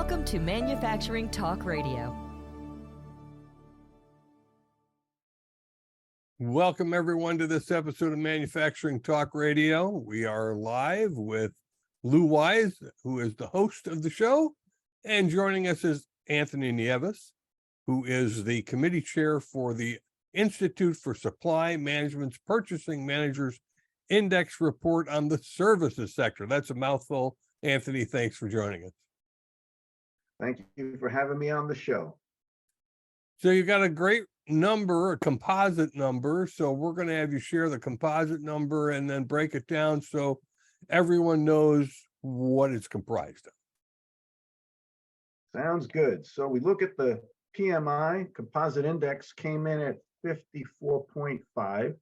Welcome to Manufacturing Talk Radio. Welcome, everyone, to this episode of Manufacturing Talk Radio. We are live with Lou Wise, who is the host of the show, and joining us is Anthony Nieves, who is the committee chair for the Institute for Supply Management's Purchasing Managers Index Report on the Services Sector. That's a mouthful. Anthony, thanks for joining us. Thank you for having me on the show. So you got a great number, a composite number. So we're going to have you share the composite number and then break it down so everyone knows what it's comprised of. Sounds good. So we look at the PMI Composite Index came in at 54.5. It's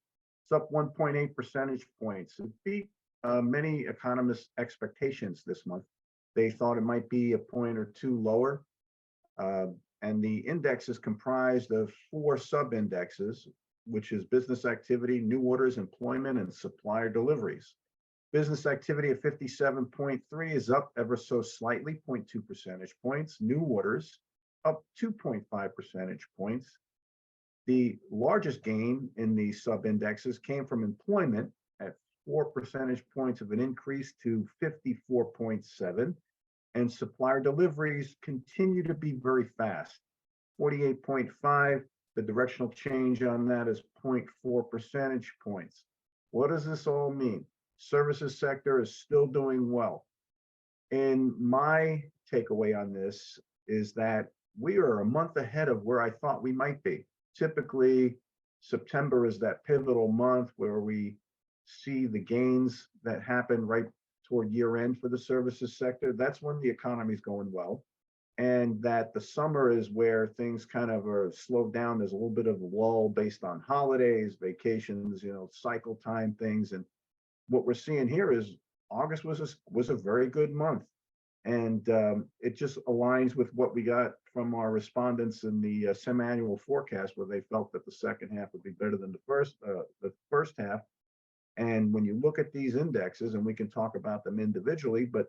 up 1.8 percentage points. It beat many economists' expectations this month. They thought it might be a point or two lower. And the index is comprised of four sub-indexes, which is business activity, new orders, employment, and supplier deliveries. Business activity at 57.3 is up ever so slightly, 0.2 percentage points. New orders up 2.5 percentage points. The largest gain in the sub-indexes came from employment at 4 percentage points of an increase to 54.7. And supplier deliveries continue to be very fast, 48.5. The directional change on that is 0.4 percentage points. What does this all mean? Services sector is still doing well. And my takeaway on this is that we are a month ahead of where I thought we might be. Typically, September is that pivotal month where we see the gains that happen right toward year end for the services sector. That's when the economy is going well. And that the summer is where things kind of are slowed down. There's a little bit of a lull based on holidays, vacations, cycle time things. And what we're seeing here is August was a very good month. And it just aligns with what we got from our respondents in the semi-annual forecast, where they felt that the second half would be better than the first half. And when you look at these indexes, and we can talk about them individually, but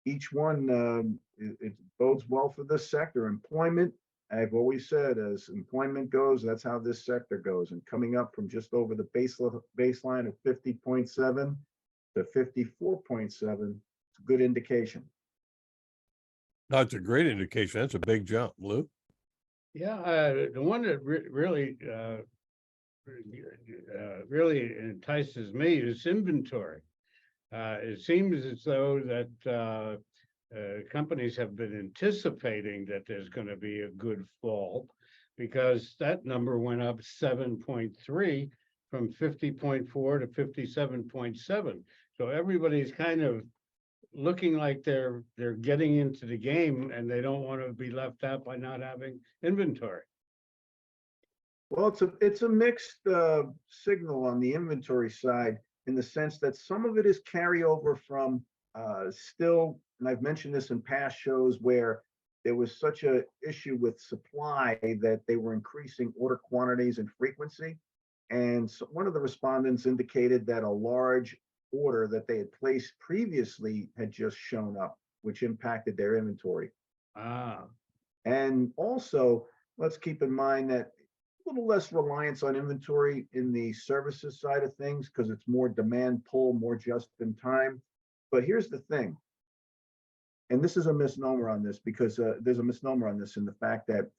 each one, it bodes well for this sector. Employment, I've always said, as employment goes, that's how this sector goes. And coming up from just over the baseline of 50.7 to 54.7, it's a good indication. That's a great indication. That's a big jump, Lou. Yeah, the one that really entices me is inventory. It seems as though that companies have been anticipating that there's going to be a good fall, because that number went up 7.3 from 50.4 to 57.7. So everybody's kind of looking like they're getting into the game, and they don't want to be left out by not having inventory. Well, it's a mixed signal on the inventory side, in the sense that some of it is carryover from still, and I've mentioned this in past shows, where there was such a issue with supply that they were increasing order quantities and frequency. And so one of the respondents indicated that a large order that they had placed previously had just shown up, which impacted their inventory. And also, let's keep in mind that a little less reliance on inventory in the services side of things, because it's more demand pull, more just in time. But here's the thing, and this is a misnomer on this, because there's a misnomer on this in the fact that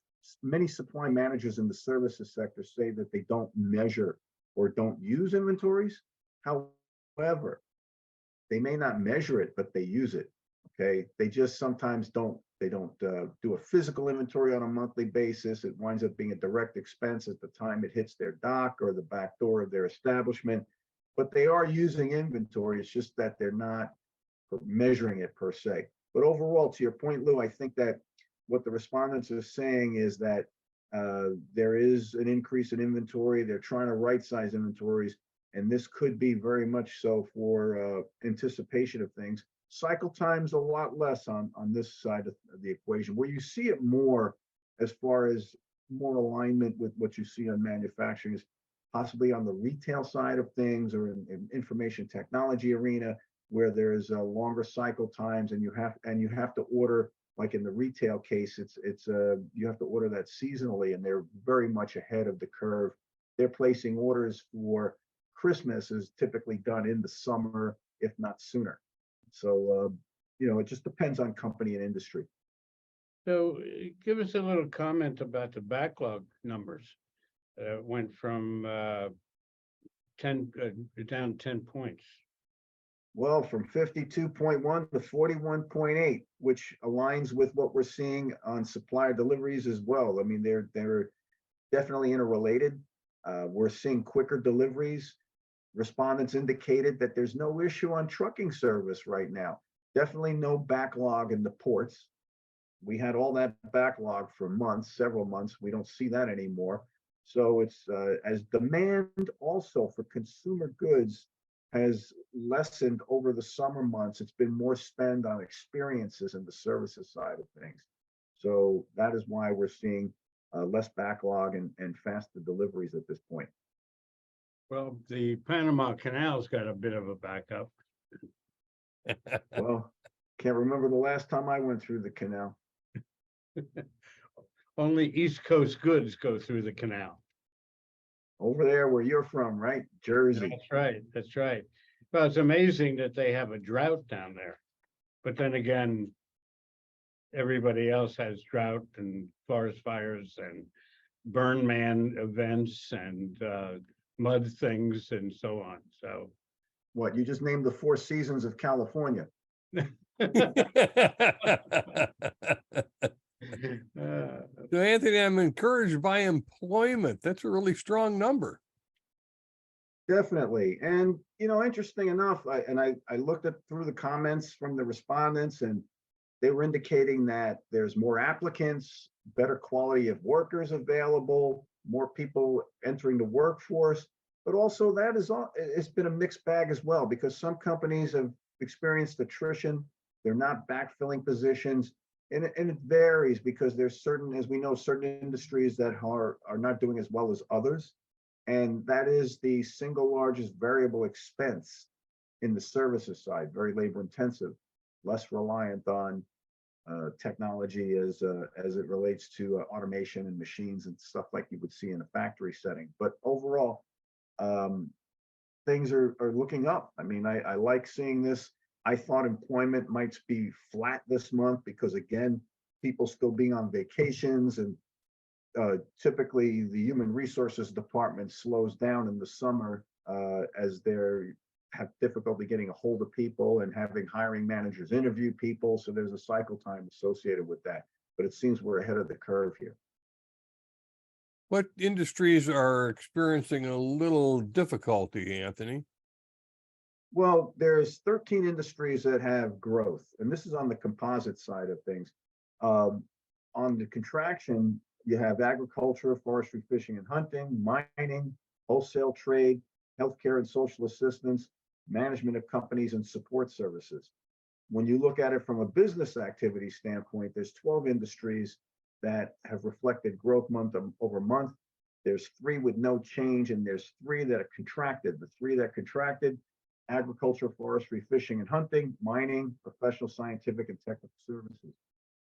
many supply managers in the services sector say that they don't measure or don't use inventories. However, they may not measure it, but they use it. Okay, they just sometimes don't. They don't do a physical inventory on a monthly basis. It winds up being a direct expense at the time it hits their dock or the back door of their establishment. But they are using inventory. It's just that they're not measuring it per se. But overall, to your point, Lou, I think that what the respondents are saying is that there is an increase in inventory. They're trying to right-size inventories, and this could be very much so for anticipation of things. Cycle time's a lot less on this side of the equation. Where you see it more, as far as more alignment with what you see on manufacturing, is possibly on the retail side of things, or in information technology arena, where there's longer cycle times, and you have to order like in the retail case, it's you have to order that seasonally, and they're very much ahead of the curve. They're placing orders for Christmas is typically done in the summer, if not sooner. So, it just depends on company and industry. So give us a little comment about the backlog numbers. Went from 10 down 10 points. Well, from 52.1 to 41.8, which aligns with what we're seeing on supplier deliveries as well. I mean, they're definitely interrelated. We're seeing quicker deliveries. Respondents indicated that there's no issue on trucking service right now. Definitely no backlog in the ports. We had all that backlog for months, several months. We don't see that anymore. So it's as demand also for consumer goods has lessened over the summer months. It's been more spend on experiences and the services side of things. So that is why we're seeing less backlog and faster deliveries at this point. Well, the Panama Canal's got a bit of a backup. Well, can't remember the last time I went through the canal. Only East Coast goods go through the canal. Over there where you're from, right? Jersey. That's right. That's right. Well, it's amazing that they have a drought down there. But then again, everybody else has drought and forest fires and burn man events and mud things and so on. So What, you just named the four seasons of California. So Anthony, I'm encouraged by employment. That's a really strong number. Definitely. And, interesting enough, I looked through the comments from the respondents, and they were indicating that there's more applicants, better quality of workers available, more people entering the workforce. But also it's been a mixed bag as well, because some companies have experienced attrition. They're not backfilling positions. And it varies because there's certain, as we know, certain industries that are not doing as well as others. And that is the single largest variable expense in the services side, very labor intensive, less reliant on technology as it relates to automation and machines and stuff like you would see in a factory setting. But overall, things are looking up. I mean, I like seeing this. I thought employment might be flat this month because, again, people still being on vacations, and typically the human resources department slows down in the summer as they have difficulty getting a hold of people and having hiring managers interview people. So there's a cycle time associated with that. But it seems we're ahead of the curve here. What industries are experiencing a little difficulty, Anthony? Well, there's 13 industries that have growth, and this is on the composite side of things. On the contraction, you have agriculture, forestry, fishing and hunting, mining, wholesale trade, healthcare and social assistance, management of companies and support services. When you look at it from a business activity standpoint, there's 12 industries that have reflected growth month over month. There's 3 with no change, and there's 3 that are contracted. The 3 that contracted: agriculture, forestry, fishing and hunting, mining, professional, scientific and technical services.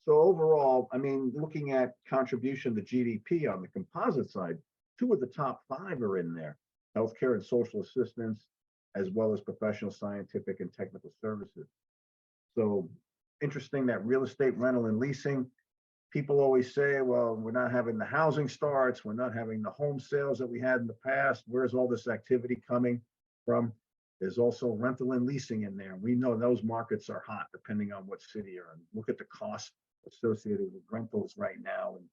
So overall, I mean, looking at contribution to GDP on the composite side, 2 of the top 5 are in there: healthcare and social assistance, as well as professional, scientific and technical services. So interesting that real estate, rental and leasing, people always say, well, we're not having the housing starts, we're not having the home sales that we had in the past. Where's all this activity coming from? There's also rental and leasing in there. We know those markets are hot depending on what city you're in. Look at the cost associated with rentals right now, and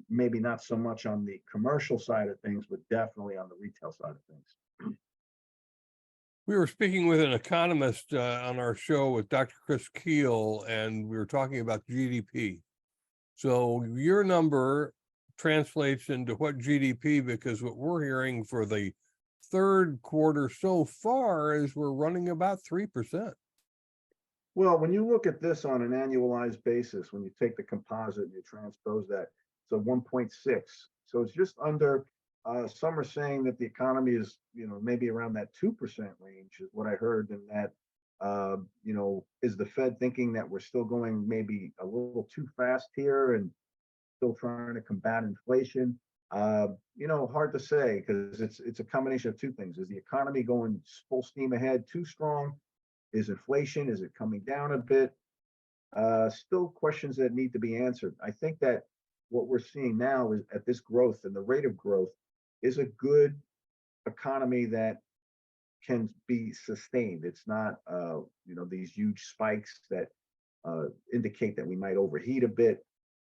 maybe not so much on the commercial side of things, but definitely on the retail side of things. We were speaking with an economist on our show with Dr. Chris Keel, and we were talking about GDP. So your number translates into what GDP, because what we're hearing for the third quarter so far is we're running about 3%. Well, when you look at this on an annualized basis, when you take the composite and you transpose that, so 1.6. So it's just under, some are saying that the economy is, maybe around that 2% range is what I heard, and that Is the Fed thinking that we're still going maybe a little too fast here and still trying to combat inflation? Hard to say because it's a combination of two things. Is the economy going full steam ahead too strong? Is inflation, is it coming down a bit? Still questions that need to be answered. I think that what we're seeing now is at this growth and the rate of growth is a good economy that can be sustained. It's not, these huge spikes that indicate that we might overheat a bit.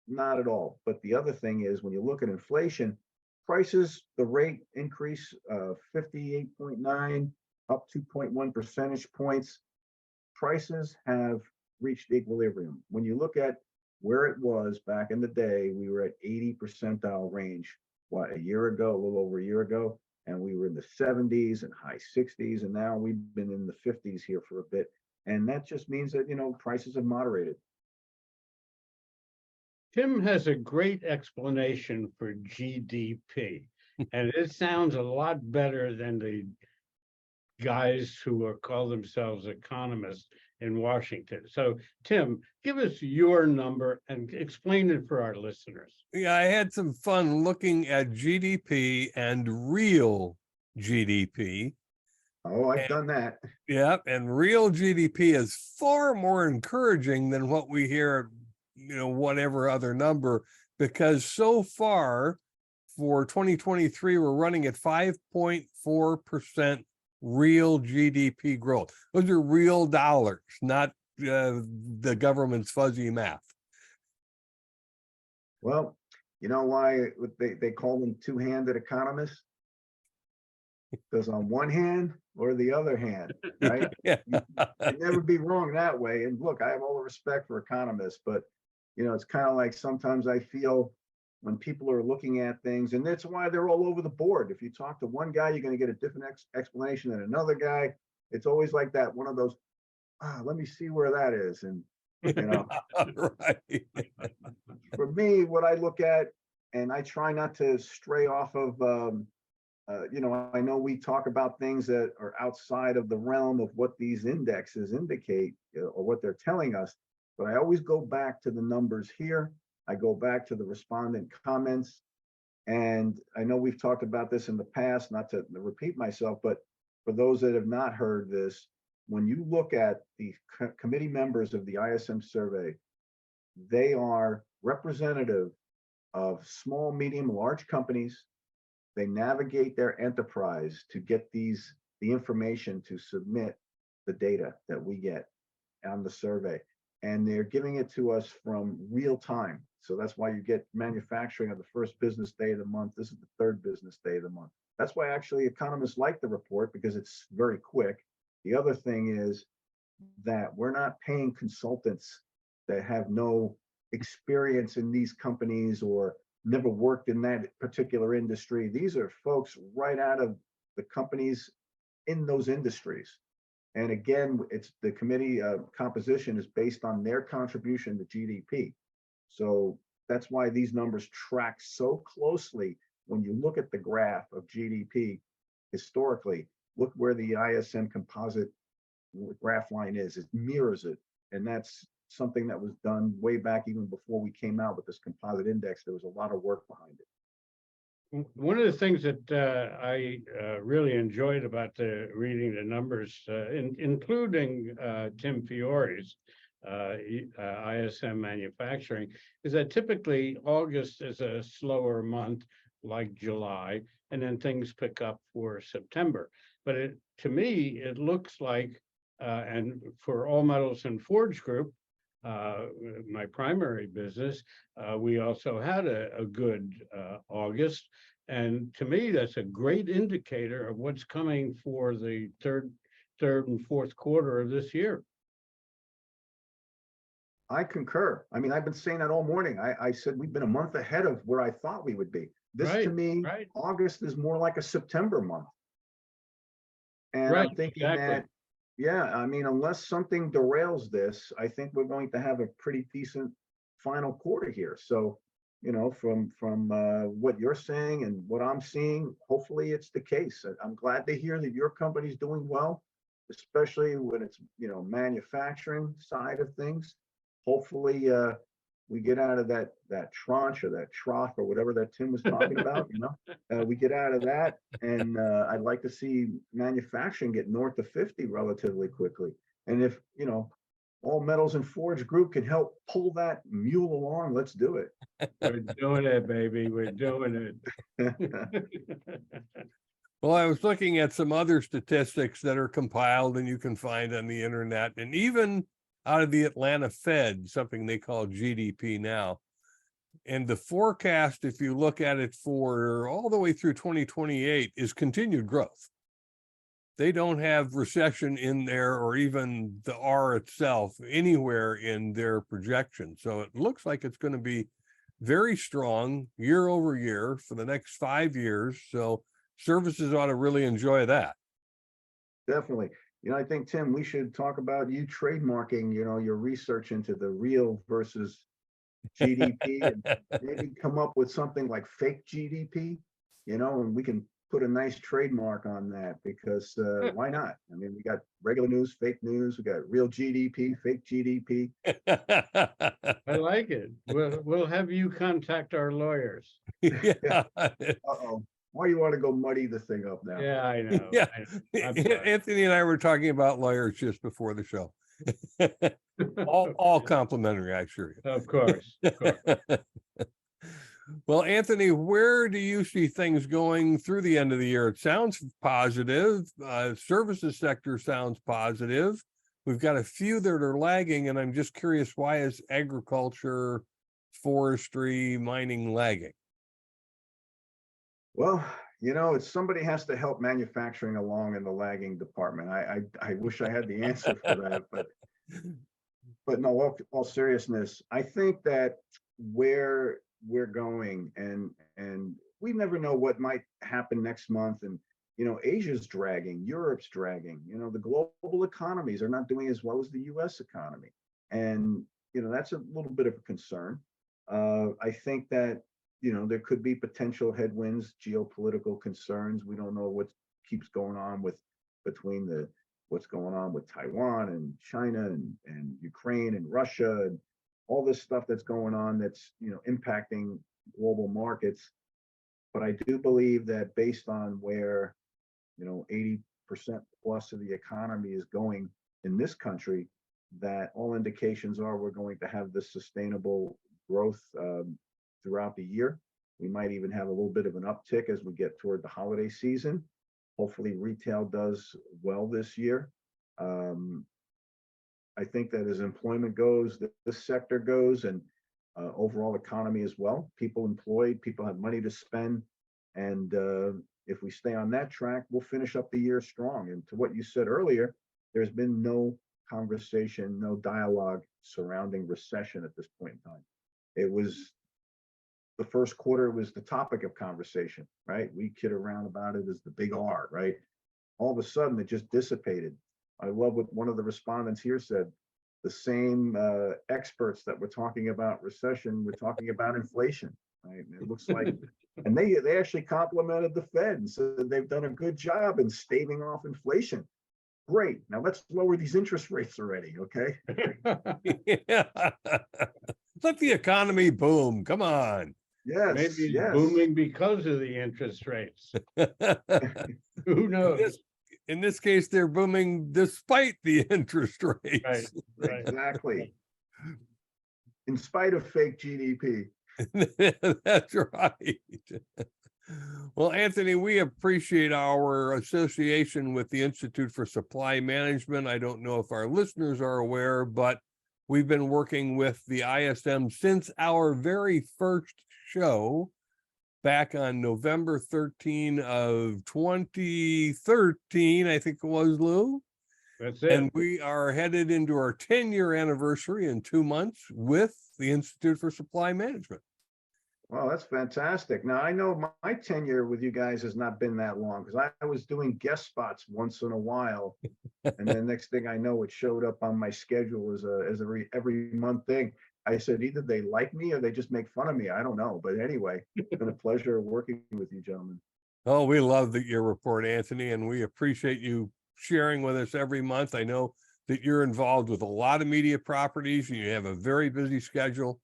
Not at all. But the other thing is when you look at inflation, prices, the rate increase 58.9 up 2.1 percentage points. Prices have reached equilibrium. When you look at where it was back in the day, we were at 80 percentile range, a year ago, a little over a year ago, and we were in the 70s and high 60s, and now we've been in the 50s here for a bit. And that just means that, prices have moderated. Tim has a great explanation for GDP, and it sounds a lot better than the guys who call themselves economists in Washington. So, Tim, give us your number and explain it for our listeners. Yeah, I had some fun looking at GDP and real GDP. Oh, I've done that. Yeah, and real GDP is far more encouraging than what we hear, whatever other number, because so far for 2023, we're running at 5.4% real GDP growth. Those are real dollars, not the government's fuzzy math. Well, you know why they call them two-handed economists? Because on one hand or the other hand, right? Yeah. You'd never be wrong that way. And look, I have all the respect for economists, but it's kind of like sometimes I feel when people are looking at things, and that's why they're all over the board. If you talk to one guy, you're going to get a different explanation than another guy. It's always like that. One of those, let me see where that is. And, Right. For me, what I look at, and I try not to stray off of, I know we talk about things that are outside of the realm of what these indexes indicate or what they're telling us, but I always go back to the numbers here. I go back to the respondent comments. And I know we've talked about this in the past, not to repeat myself, but for those that have not heard this, when you look at the committee members of the ISM survey, they are representative of small, medium, large companies. They navigate their enterprise to get the information to submit the data that we get on the survey. And they're giving it to us from real time. So that's why you get manufacturing on the first business day of the month. This is the third business day of the month. That's why actually economists like the report, because it's very quick. The other thing is that we're not paying consultants that have no experience in these companies or never worked in that particular industry. These are folks right out of the companies in those industries. And again, it's the committee composition is based on their contribution to GDP. So that's why these numbers track so closely. When you look at the graph of GDP historically, look where the ISM composite graph line is. It mirrors it. And that's something that was done way back even before we came out with this composite index. There was a lot of work behind it. One of the things that I really enjoyed about reading the numbers, including Tim Fiore's ISM manufacturing, is that typically August is a slower month like July, and then things pick up for September. But to me, it looks like, and for All Metals and Forge Group, my primary business, we also had a good August. And to me, that's a great indicator of what's coming for the third and fourth quarter of this year. I concur. I mean, I've been saying that all morning. I said we've been a month ahead of where I thought we would be. This to me, August is more like a September month. And I'm thinking that, yeah, I mean, unless something derails this, I think we're going to have a pretty decent final quarter here. So, from what you're saying and what I'm seeing, hopefully it's the case. I'm glad to hear that your company's doing well. especially when it's, manufacturing side of things. Hopefully, we get out of that tranche or that trough or whatever that Tim was talking about, we get out of that. And I'd like to see manufacturing get north of 50 relatively quickly. And if, All Metals and Forge Group can help pull that mule along, let's do it. We're doing it, baby. We're doing it. Well, I was looking at some other statistics that are compiled and you can find on the internet, and even out of the Atlanta Fed, something they call GDP now. And the forecast, if you look at it for all the way through 2028, is continued growth. They don't have recession in there, or even the R itself anywhere in their projection. So it looks like it's going to be very strong year over year for the next 5 years. So services ought to really enjoy that. Definitely. I think, Tim, we should talk about you trademarking, your research into the real versus GDP, and maybe come up with something like fake GDP, and we can put a nice trademark on that, because why not? I mean, we got regular news, fake news, we got real GDP, fake GDP. I like it. We'll have you contact our lawyers. Yeah. Uh-oh. Why do you want to go muddy the thing up now? Yeah, I know. Yeah. I'm sorry. Anthony and I were talking about lawyers just before the show. all complimentary, I assure you. Of course. Of course. Well, Anthony, where do you see things going through the end of the year? It sounds positive. Services sector sounds positive. We've got a few that are lagging, and I'm just curious, why is agriculture, forestry, mining lagging? Well, it's somebody has to help manufacturing along in the lagging department. I wish I had the answer for that, but no, all seriousness, I think that where we're going, and we never know what might happen next month. And Asia's dragging, Europe's dragging. The global economies are not doing as well as the U.S. economy, and that's a little bit of a concern. I think that there could be potential headwinds, geopolitical concerns. We don't know what keeps going on what's going on with Taiwan and China and Ukraine and Russia and all this stuff that's going on that's impacting global markets. But I do believe that based on where 80% plus of the economy is going in this country, that all indications are we're going to have this sustainable growth throughout the year. We might even have a little bit of an uptick as we get toward the holiday season. Hopefully retail does well this year. I think that as employment goes, this sector goes, and overall economy as well. People employed, people have money to spend. And if we stay on that track, we'll finish up the year strong. And to what you said earlier, there's been no conversation, no dialogue surrounding recession at this point in time. It was the first quarter was the topic of conversation, right? We kid around about it as the big R, right? All of a sudden, it just dissipated. I love what one of the respondents here said. The same experts that were talking about recession were talking about inflation, right? And it looks like, and they actually complimented the Fed and said they've done a good job in staving off inflation. Great. Now let's lower these interest rates already, okay? Yeah. Let the economy boom. Come on. Yes. Maybe yes. it's booming because of the interest rates. Who knows? In this case, they're booming despite the interest rates. Right, right. Exactly. In spite of fake GDP. That's right. Well, Anthony, we appreciate our association with the Institute for Supply Management. I don't know if our listeners are aware, but we've been working with the ISM since our very first show back on November 13 of 2013, I think it was, Lou. That's it. And we are headed into our 10-year anniversary in 2 months with the Institute for Supply Management. Well, that's fantastic. Now, I know my tenure with you guys has not been that long, because I was doing guest spots once in a while. And then next thing I know, it showed up on my schedule as every month thing. I said, either they like me or they just make fun of me. I don't know. But anyway, it's been a pleasure working with you gentlemen. Oh, we love your report, Anthony, and we appreciate you sharing with us every month. I know that you're involved with a lot of media properties and you have a very busy schedule.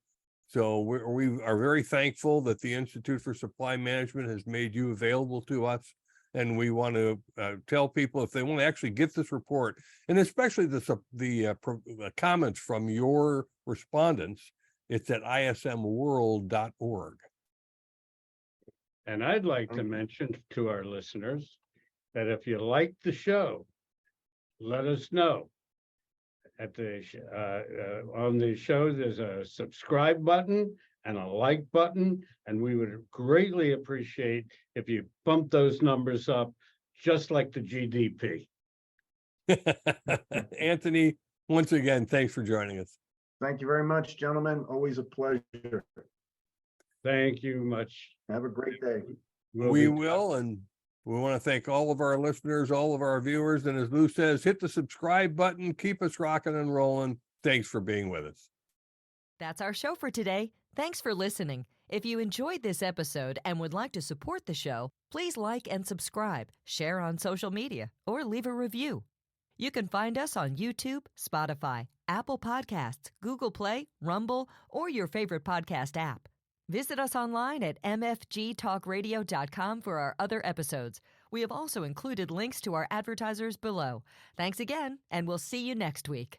So we are very thankful that the Institute for Supply Management has made you available to us. And we want to tell people if they want to actually get this report, and especially the comments from your respondents, it's at ismworld.org. And I'd like to mention to our listeners that if you like the show, let us know. At the on the show, there's a subscribe button and a like button, and we would greatly appreciate if you bump those numbers up, just like the GDP. Anthony, once again, thanks for joining us. Thank you very much, gentlemen. Always a pleasure. Thank you much. Have a great day. We will, and we want to thank all of our listeners, all of our viewers, and as Lou says, hit the subscribe button, keep us rocking and rolling. Thanks for being with us. That's our show for today. Thanks for listening. If you enjoyed this episode and would like to support the show, please like and subscribe, share on social media, or leave a review. You can find us on YouTube, Spotify, Apple Podcasts, Google Play, Rumble, or your favorite podcast app. Visit us online at mfgtalkradio.com for our other episodes. We have also included links to our advertisers below. Thanks again, and we'll see you next week.